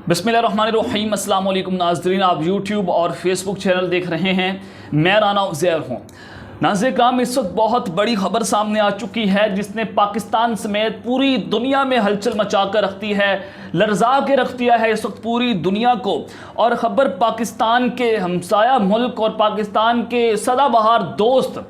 बिस्मिल्लाहिर्रहमानिर्रहीम, अस्सलाम वालेकुम नाज़रीन। आप यूट्यूब और फेसबुक चैनल देख रहे हैं। मैं राना उज़ैर हूँ। नाज़रीन काम, इस वक्त बहुत बड़ी खबर सामने आ चुकी है जिसने पाकिस्तान समेत पूरी दुनिया में हलचल मचा कर रख दी है, लर्जा के रख दिया है इस वक्त पूरी दुनिया को। और ख़बर पाकिस्तान के हमसाया मुल्क और पाकिस्तान के सदाबहार दोस्त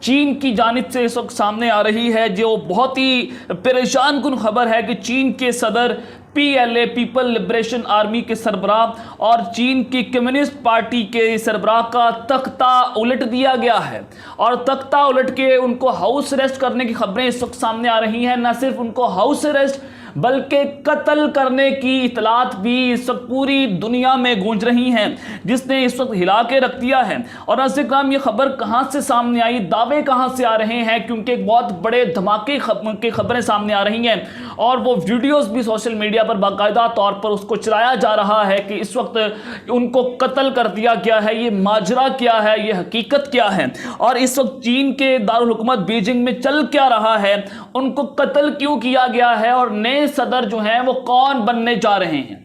चीन की जानिब से इस वक्त सामने आ रही है, जो बहुत ही परेशान कुन खबर है कि चीन के सदर PLA पीपल लिबरेशन आर्मी के सरबराह और चीन की कम्युनिस्ट पार्टी के सरबराह का तख्ता उलट दिया गया है। और तख्ता उलट के उनको हाउस अरेस्ट करने की खबरें इस वक्त सामने आ रही हैं। न सिर्फ उनको हाउस अरेस्ट बल्कि कत्ल करने की इतलात भी इस वक्त पूरी दुनिया में गूंज रही हैं, जिसने इस वक्त हिला के रख दिया है। और नाज़रीन करम, ये खबर कहां से सामने आई, दावे कहां से आ रहे हैं, क्योंकि एक बहुत बड़े धमाके की खबरें सामने आ रही हैं और वो वीडियोस भी सोशल मीडिया पर बाकायदा तौर पर उसको चलाया जा रहा है कि इस वक्त उनको कत्ल कर दिया गया है। ये माजरा क्या है, ये हकीकत क्या है, और इस वक्त चीन के दारुल हुकूमत बीजिंग में चल क्या रहा है, उनको कत्ल क्यों किया गया है और नए सदर जो हैं वो कौन बनने जा रहे हैं।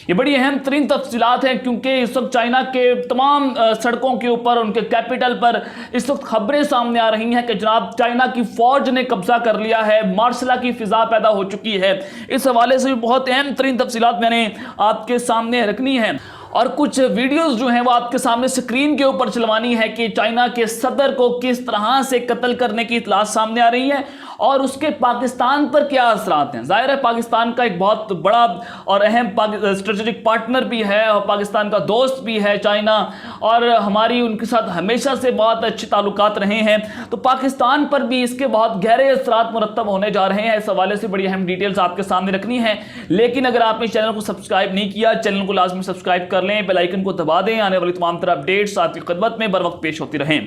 ये बड़ी अहम तरीन तफसीलात हैं, क्योंकि इस वक्त चाइना के तमाम सड़कों के ऊपर, उनके कैपिटल पर इस वक्त खबरें सामने आ रही हैं कि जनाब चाइना की फौज ने कब्जा कर लिया है, मार्शला की फिजा पैदा हो चुकी है। इस हवाले से भी बहुत अहम तरीन तफसीलात मैंने आपके सामने रखनी है और कुछ वीडियोस जो हैं वो आपके सामने स्क्रीन के ऊपर चलवानी है कि चाइना के सदर को किस तरह से कत्ल करने की इतलात सामने आ रही है और उसके पाकिस्तान पर क्या असरात हैं। जाहिर है पाकिस्तान का एक बहुत बड़ा और अहम स्ट्रेटेजिक पार्टनर भी है और पाकिस्तान का दोस्त भी है चाइना, और हमारी उनके साथ हमेशा से बहुत अच्छे ताल्लुकात रहे हैं। तो पाकिस्तान पर भी इसके बहुत गहरे असरात मुरत्तब होने जा रहे हैं। इस हवाले से बड़ी अहम डिटेल्स आपके सामने रखनी है। लेकिन अगर आपने चैनल को सब्सक्राइब नहीं किया, चैनल को लाजमी सब्सक्राइब कर लें, बेल आइकन को दबा दें, आने वाली तमाम तरह अपडेट्स आपकी खिदमत में बर वक्त पेश होती रहें।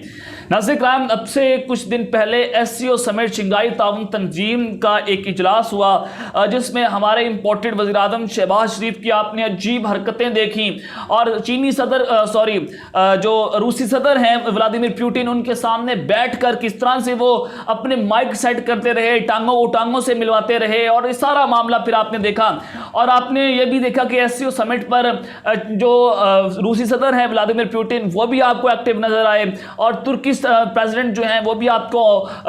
नाज़रीन करम, अब से कुछ दिन पहले SCO समेत शंघाई ताउन तंजीम का एक इजलास हुआ जिसमें हमारे इंपोर्टेड वज़ीर आज़म शहबाज शरीफ की आपने अजीब हरकतें देखी और चीनी सदर जो रूसी सदर हैं व्लादिमीर पुतिन, उनके सामने बैठकर किस तरह से वो अपने माइक सेट करते रहे, टांगों से मिलवाते रहे, और इस सारा मामला फिर आपने देखा। और आपने ये भी देखा कि SCO समिट पर जो रूसी सदर हैं व्लादिमीर पुतिन, वो भी आपको एक्टिव नजर आए, और तुर्की प्रेसिडेंट जो हैं वो भी आपको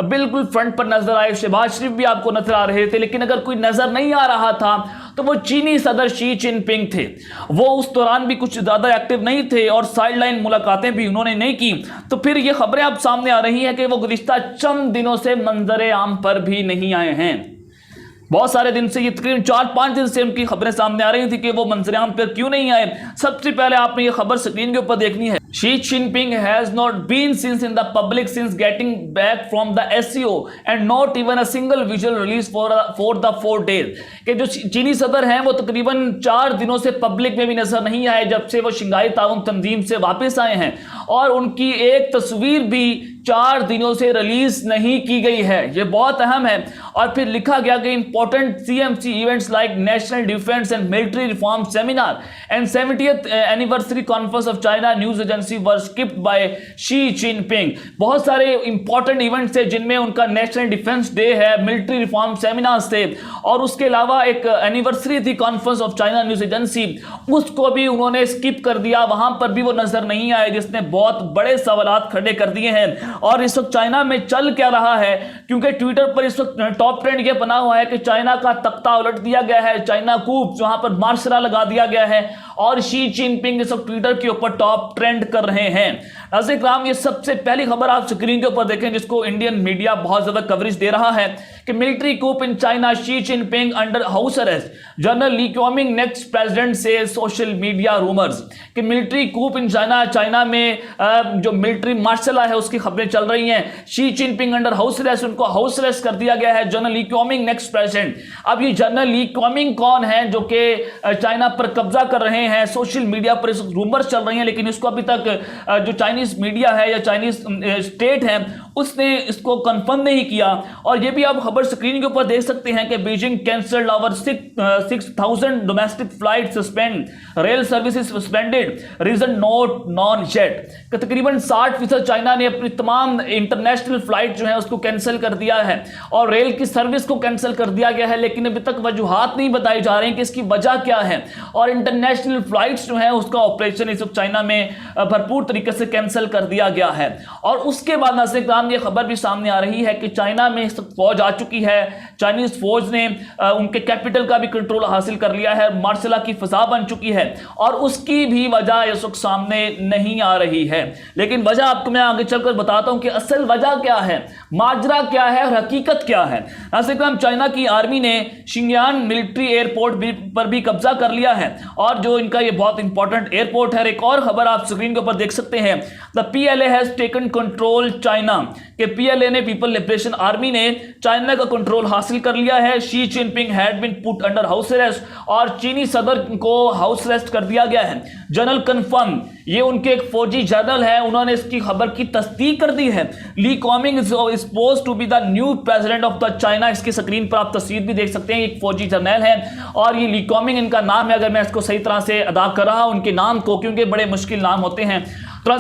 बिल्कुल फ्रंट पर नजर आए, शहबाज शरीफ भी आपको नजर आ रहे थे। लेकिन अगर कोई नजर नहीं आ रहा था तो वो चीनी सदर शी जिनपिंग थे। वो उस दौरान भी कुछ ज्यादा एक्टिव नहीं थे और साइड लाइन मुलाकातें भी उन्होंने नहीं की। तो फिर ये खबरें अब सामने आ रही हैं कि वो गुज़िश्ता चंद दिनों से मंजर आम पर भी नहीं आए हैं। बहुत सारे दिन से, ये तकरीबन 4-5 दिन से उनकी खबरें सामने आ रही थी कि वो मंजर-ए-आम पर क्यों नहीं आए। सबसे पहले आपने ये खबर स्क्रीन के ऊपर देखनी है। Xi Jinping has not been since in the public since getting back from the SCO and not even a single visual release for the 4 days. कि जो चीनी सदर हैं वो तकरीबन 4 दिनों से पब्लिक में भी नजर नहीं आए जब से वो शंघाई ताउन तंजीम से वापस आए हैं, और उनकी एक तस्वीर भी 4 दिनों से रिलीज नहीं की गई है। ये बहुत अहम है। और फिर लिखा गया कि important CMC events like national defence and military reform seminar and 70th anniversary conference of China news agency were skipped by Xi Jinping. बहुत सारे इंपॉर्टेंट इवेंट्स थे जिनमें उनका नेशनल डिफेंस डे है, मिलिट्री रिफॉर्म सेमिनार्स थे, और उसके अलावा एक एनिवर्सरी थी conference of China news agency, उसको भी उन्होंने स्किप कर दिया। वहां पर भी वो नजर नहीं आए, जिसने बहुत बड़े सवालात खड़े कर दिए हैं। और इस वक्त चाइना में चल क्या रहा है, क्योंकि ट्विटर पर इस वक्त टॉप ट्रेंड ये बना हुआ है कि चाइना का तख्ता उलट दिया गया है, चाइना कूप, जहां पर मार्शला लगा दिया गया है, और शी जिनपिंग इस वक्त ट्विटर के ऊपर टॉप ट्रेंड कर रहे हैं। नाज़रीन करम, ये सबसे पहली खबर आप स्क्रीन के ऊपर देखें जिसको इंडियन मीडिया बहुत ज्यादा कवरेज दे रहा है कि military coup in China, Xi Jinping under house arrest, general Li Qiaoming next president से सोशल मीडिया रूमर्स। कि military coup in China, China में जो मिलिट्री मार्शला है उसकी खबरें चल रही हैं। She Jinping under house arrest, उनको हाउस अरेस्ट कर दिया गया है, general Li Qiaoming next president. अब ये जनरल ली क्वामिंग कौन है जो कि चाइना पर कब्जा कर रहे हैं, सोशल मीडिया पर रूमर्स चल रही हैं, लेकिन इसको अभी तक जो चाइनीज मीडिया है या चाइनीज स्टेट है उसने इसको कंफर्म नहीं किया। और ये भी आप खबर स्क्रीन के ऊपर देख सकते हैं कि Beijing cancelled over 6,000 domestic flight suspend, rail services suspended, reason not known yet. तकरीबन 60% चाइना ने अपनी तमाम इंटरनेशनल फ्लाइट जो है उसको कैंसिल कर दिया है और रेल की सर्विस को कैंसिल कर दिया गया है, लेकिन अभी तक वजूहात नहीं बताई जा रही हैं कि इसकी वजह क्या है। और इंटरनेशनल फ्लाइट्स जो है उसका ऑपरेशन इस वक्त चाइना में भरपूर तरीके से कैंसिल कर दिया गया है। और उसके बाद नाज़रीन किराम ये खबर भी सामने आ रही है कि चाइना में इस वक्त फौज आ चुकी है। चाइनीज फौज ने उनके कैपिटल का भी कंट्रोल हासिल कर लिया है, मार्शला की फिजा बन चुकी है और उसकी भी वजह इस वक्त सामने नहीं आ रही है। लेकिन वजह आपको मैं आगे चलकर बताता हूं कि असल वजह क्या है, माजरा क्या है और हकीकत क्या है। नाज़रीन किराम चाइना की आर्मी ने शिंगयान मिलिट्री एयरपोर्ट पर भी कब्जा कर लिया है और जो इनका ये बहुत इंपॉर्टेंट एयरपोर्ट है। एक और खबर आप स्क्रीन के ऊपर देख सकते हैं, the PLA has taken control China, के PLA ने पीपल लिबरेशन आर्मी ने चाइना का कंट्रोल हासिल कर लिया है। Xi Jinping had been put under house arrest और चीनी सदर को हाउस अरेस्ट कर दिया गया है। जनरल कंफर्म, ये उनके एक फौजी जनरल है, उन्होंने इसकी खबर की तस्दीक कर दी है। Li Qiaoming is supposed to be the new president of the China. इसकी स्क्रीन पर आप तस्वीर भी देख सकते हैं, एक फौजी जनरल है और ये ली कॉमिंग इनका नाम है, अगर मैं इसको सही तरह से अदा कर रहा हूं उनके नाम को, क्योंकि बड़े मुश्किल नाम होते हैं। तो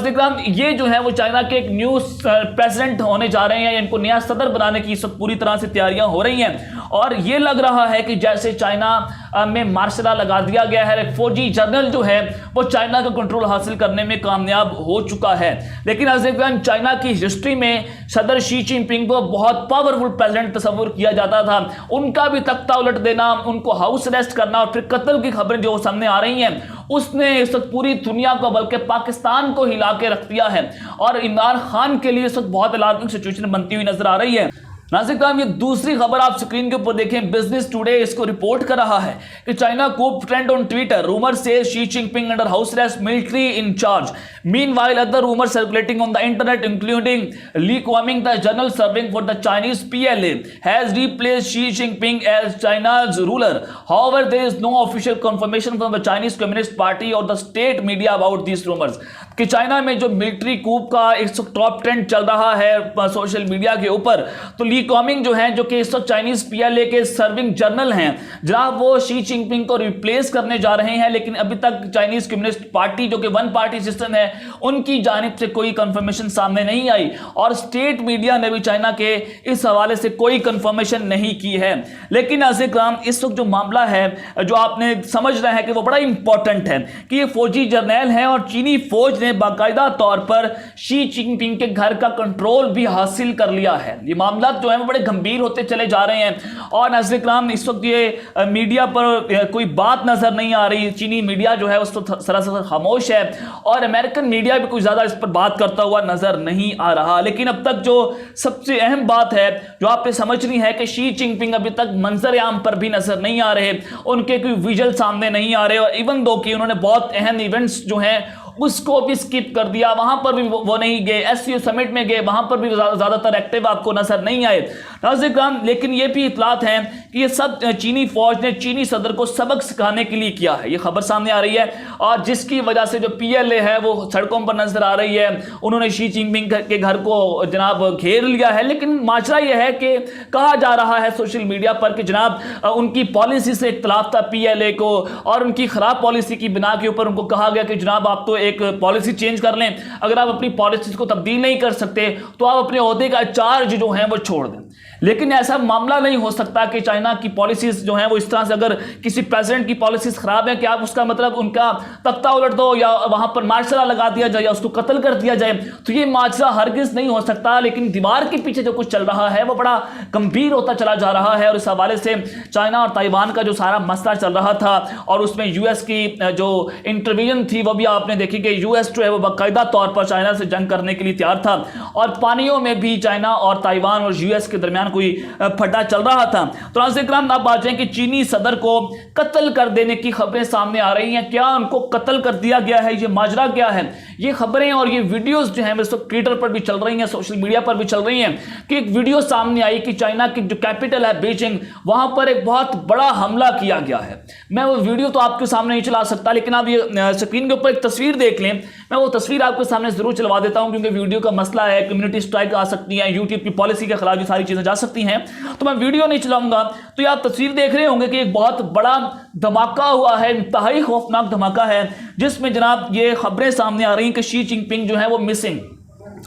ये जो है वो चाइना के एक न्यू प्रेसिडेंट होने जा रहे हैं, इनको नया सदर बनाने की सब पूरी तरह से तैयारियां हो रही हैं और ये लग रहा है कि जैसे चाइना में मार्शल लगा दिया गया है, एक फौजी जनरल जो है वो चाइना का कंट्रोल हासिल करने में कामयाब हो चुका है। लेकिन चाइना की हिस्ट्री में सदर शी जिनपिंग को बहुत पावरफुल प्रेसिडेंट तस्वुर किया जाता था, उनका भी तख्ता उलट देना, उनको हाउस अरेस्ट करना और फिर कत्ल की खबरें जो सामने आ रही हैं, उसने इस वक्त पूरी दुनिया को बल्कि पाकिस्तान को हिला के रख दिया है और इमरान खान के लिए इस वक्त बहुत अलार्मिंग सिचुएशन बनती हुई नजर आ रही है। नाज़रीन किराम ये दूसरी खबर आप स्क्रीन के ऊपर देखें, बिजनेस टुडे इसको रिपोर्ट कर रहा है कि China coup trend on Twitter, rumour से Xi Jinping under house arrest, military in charge. Meanwhile other rumour circulating on the internet including Li Qiaoming the general serving for the Chinese PLA has replaced Xi Jinping as China's ruler. However there is no official confirmation from the Chinese Communist Party और the state media about this rumours. कि China में जो military कूप का एक top trend चल रहा है social media के ऊपर, तो ली कॉमिंग जो है जो कि इस वक्त चाइनीज PLA के सर्विंग जनरल हैं जनाब, वो शी जिनपिंग को रिप्लेस करने जा रहे हैं। लेकिन अभी तक चाइनीज कम्युनिस्ट पार्टी जो कि वन पार्टी सिस्टम है उनकी जानिब से कोई कंफर्मेशन सामने नहीं आई और स्टेट मीडिया ने भी चाइना के इस हवाले से कोई कंफर्मेशन नहीं की है। लेकिन नाज़रीन किराम इस वक्त जो मामला है जो आपने समझना है कि वो बड़ा इंपॉर्टेंट है कि ये फौजी जर्नैल है और चीनी फौज ने बाकायदा तौर पर शी जिनपिंग के घर का कंट्रोल भी हासिल कर लिया है। ये मामला जो है वो बड़े गंभीर होते चले जा रहे हैं और नाज़रीन किराम इस वक्त ये मीडिया पर कोई बात नजर नहीं आ रही। चीनी मीडिया जो है उस तो सरासर खामोश है और अमेरिकन मीडिया भी कुछ ज्यादा इस पर बात करता हुआ नजर नहीं आ रहा। लेकिन अब तक जो सबसे अहम बात है जो आपने समझनी है कि शी जिनपिंग अभी तक मंजर आम पर भी नजर नहीं आ रहे, उनके कोई विजुअल सामने नहीं आ रहे और इवन दो कि उन्होंने बहुत अहम इवेंट्स जो हैं उसको भी स्किप कर दिया, वहां पर भी वो नहीं गए। SCO समिट में गए, वहां पर भी ज्यादातर एक्टिव आपको नजर नहीं आए नाज़रीन। लेकिन ये भी इतलात हैं कि ये सब चीनी फौज ने चीनी सदर को सबक सिखाने के लिए किया है, ये खबर सामने आ रही है और जिसकी वजह से जो PLA है वो सड़कों पर नजर आ रही है। उन्होंने शी जिनपिंग के घर को जनाब घेर लिया है। लेकिन माजरा यह है कि कहा जा रहा है सोशल मीडिया पर कि जनाब उनकी पॉलिसी से इख्तलाफ था PLA को और उनकी खराब पॉलिसी की बिना के ऊपर उनको कहा गया कि जनाब आप तो एक पॉलिसी चेंज कर लें, अगर आप अपनी पॉलिसीज को तब्दील नहीं कर सकते तो आप अपने ओहदे का चार्ज जो है वो छोड़ दें। लेकिन ऐसा मामला नहीं हो सकता कि चाइना की पॉलिसीज जो हैं वो इस तरह से, अगर किसी प्रेसिडेंट की पॉलिसीज खराब है कि आप उसका मतलब उनका तख्ता उलट दो या वहां पर मार्शल लगा दिया जाए या उसको कत्ल कर दिया जाए, तो ये माजरा हरगिज नहीं हो सकता। लेकिन दीवार के पीछे जो कुछ चल रहा है वो बड़ा गंभीर होता चला जा रहा है और इस हवाले से चाइना और ताइवान का जो सारा मसला चल रहा था और उसमें US की जो इंटरवीजन थी वो भी आपने देखी कि US जो है वो बाकायदा तौर पर चाइना से जंग करने के लिए तैयार था और पानियों में भी चाइना और ताइवान और US के दरमियान कोई फटा चल रहा था। तो नाज़रीन किराम, आप बात जाएं कि चीनी सदर को कत्ल कर देने की खबरें सामने आ रही हैं। क्या उनको कत्ल कर दिया गया है? ये माजरा क्या है? ये खबरें और ये वीडियोस जो हैं इस वक्त ट्विटर पर भी चल रही हैं, सोशल मीडिया पर भी चल रही हैं कि एक वीडियो सामने आई कि चाइना की जो कैपिटल है बीजिंग, वहां पर एक बहुत बड़ा हमला किया गया है। मैं वो वीडियो तो आपके सामने नहीं चला सकता, लेकिन आप ये स्क्रीन के ऊपर एक तस्वीर देख लें। मैं वो तस्वीर आपके सामने जरूर चलवा देता हूं, क्योंकि वीडियो का मसला है, कम्युनिटी स्ट्राइक आ सकती है, यूट्यूब की पॉलिसी के खिलाफ ये सारी चीजें जा सकती हैं, तो मैं वीडियो नहीं चलाऊंगा। तो ये आप तस्वीर देख रहे होंगे कि एक बहुत बड़ा धमाका हुआ है, इंतहाई खौफनाक धमाका है, जिसमें जनाब ये खबरें सामने आ रही हैं कि शी जिनपिंग जो है वो मिसिंग।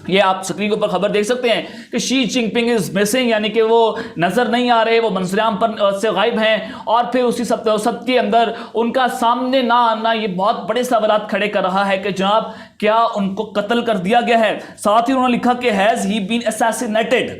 ये आप स्क्रीन के ऊपर खबर देख सकते हैं कि शी जिनपिंग इज मिसिंग, यानी कि वो नजर नहीं आ रहे, वो मंजराम पर से गायब हैं। और फिर उसी सब के अंदर उनका सामने ना आना ये बहुत बड़े सवालात खड़े कर रहा है कि जनाब क्या उनको कत्ल कर दिया गया है। साथ ही उन्होंने लिखा कि हैज ही बीन असैसिनेटेड,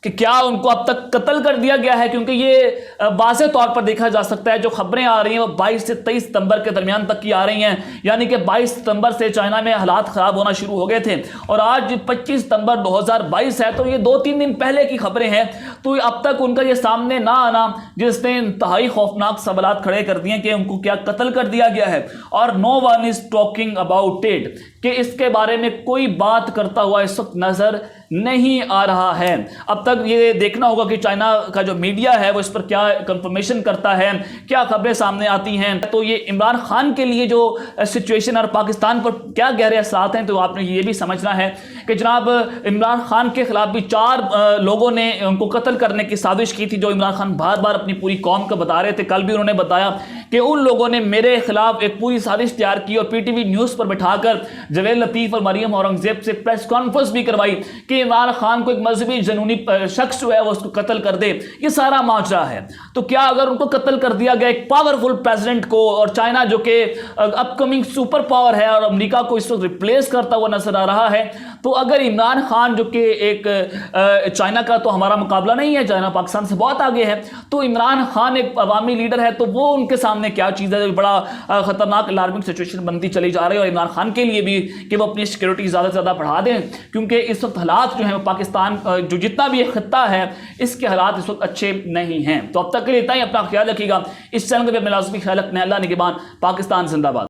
कि क्या उनको अब तक कत्ल कर दिया गया है, क्योंकि ये वाज़े तौर पर देखा जा सकता है जो खबरें आ रही हैं वो 22 से 23 सितंबर के दरमियान तक की आ रही हैं, यानी कि 22 सितंबर से चाइना में हालात ख़राब होना शुरू हो गए थे और आज 25 सितंबर 2022 है, तो ये 2-3 दिन पहले की खबरें हैं। तो अब तक उनका ये सामने ना आना जिसने इंतहाई खौफनाक सवालात खड़े कर दिए कि उनको क्या कत्ल कर दिया गया है। और no one is talking about it, कि इसके बारे में कोई बात करता हुआ इस वक्त नज़र नहीं आ रहा है। अब तक ये देखना होगा कि चाइना का जो मीडिया है वो इस पर क्या कंफर्मेशन करता है, क्या खबरें सामने आती हैं। तो ये इमरान खान के लिए जो सिचुएशन और पाकिस्तान पर क्या गहरे असरात हैं, तो आपने ये भी समझना है कि जनाब इमरान खान के खिलाफ भी 4 लोगों ने उनको कत्ल करने की साजिश की थी, जो इमरान खान बार बार अपनी पूरी कौम को बता रहे थे। कल भी उन्होंने बताया कि उन लोगों ने मेरे खिलाफ एक पूरी साजिश तैयार की और पीटीवी न्यूज़ पर बैठाकर जवेद लतीफ़ और मरियम औरंगजेब से प्रेस कॉन्फ्रेंस भी करवाई कि इमरान खान को एक मजहबी जनूनी शख्स जो है वो उसको कत्ल कर दे। ये सारा माजरा है। तो क्या अगर उनको कत्ल कर दिया गया एक पावरफुल प्रेसिडेंट को, और चाइना जो कि अपकमिंग सुपर पावर है और अमेरिका को इस वक्त रिप्लेस करता हुआ नजर आ रहा है, तो अगर इमरान खान जो कि एक चाइना का तो हमारा मुकाबला नहीं है, चाइना पाकिस्तान से बहुत आगे है, तो इमरान खान एक अवामी लीडर है, तो वो उनके सामने क्या चीज़ है। बड़ा खतरनाक अलार्मिंग सिचुएशन बनती चली जा रही है और इमरान खान के लिए भी कि वो अपनी सिक्योरिटी ज़्यादा से ज़्यादा बढ़ा दें, क्योंकि इस वक्त हालात जो हैं पाकिस्तान जो जितना भी खित्ता है इसके हालात इस वक्त अच्छे नहीं हैं। तो अब तक के लिए इतना ही। अपना ख्याल रखिएगा। इस चैनल के लाजमी ख्याल रखना है। अल्लाह निगहबान। पाकिस्तान जिंदाबाद।